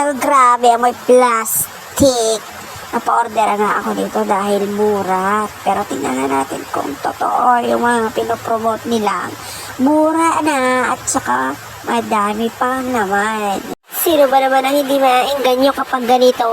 Well, grabe, amoy plastic. Napa-order nga ako dito dahil mura. Pero tingnan na natin kung totoo yung mga pinopromote nilang mura na at saka madami pang naman. Sino ba naman ang hindi maingganyo kapag ganito?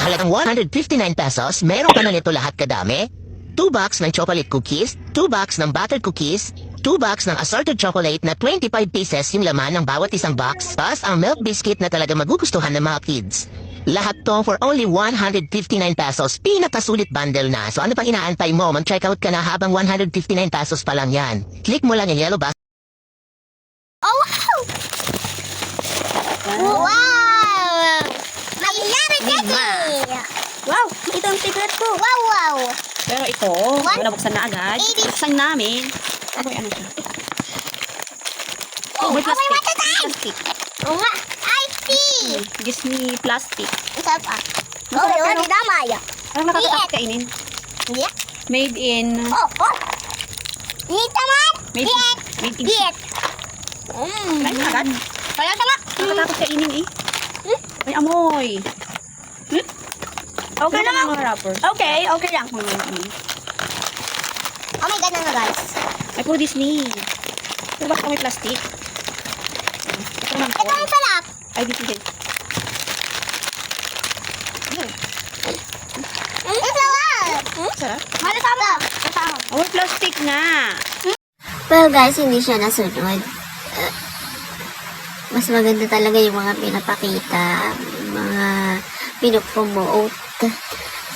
Halagang 159 pesos, meron ka na nito lahat kadami. 2 box ng chocolate cookies, 2 box ng buttered cookies, 2 box ng assorted chocolate na 25 pieces yung laman ng bawat isang box, plus ang milk biscuit na talaga magugustuhan ng mga kids. Lahat to for only 159 pesos. Pinakasulit bundle na. So ano pang inaantay mo? Mag-check out ka na habang 159 pesos pa lang yan. Click mo lang yung yellow box. Oh, wow! Wow! Mayayari Daddy! Wow, ito ang secret ko. Wow, wow! Pero ito, What? nabuksan na agad. 80. Buksan namin. Amoy ano siya? Oh, May plastic. amoy matatay! Plastic. Oo nga! I see! Disney plastic. Isa pa. Oh, yun, damay. Parang nakakatakot kainin. Diet? Made in... Oh, oh! Diet naman! Made Diet! Made in... Diet! Kain na agad. Kaya tama! Nakakatakot kainin eh. May amoy. Okay Ano lang. mga wrappers? Okay, okay lang. Oh my God na nga, guys. Ay, puro Disney. Pero bakit may plastic? Ito naman po. Ito ang sarap. Ay, Disney. Ito nga! Sarap. Malasama! Oh, may plastic nga. Well guys, hindi siya nasunod. Mas maganda talaga yung mga pinapakita, mga pinopromote.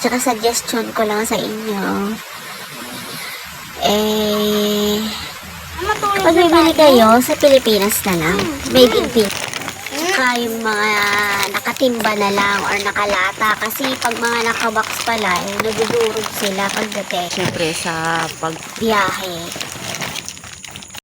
Tsaka suggestion ko lang sa inyo. Kapag bibili kayo, sa Pilipinas na lang. Made in Philippines. Tsaka yung mga nakatimba na lang or nakalata. Kasi pag mga nakabox pala, nagdudurog sila pagdating. Siyempre, sa Biyahe.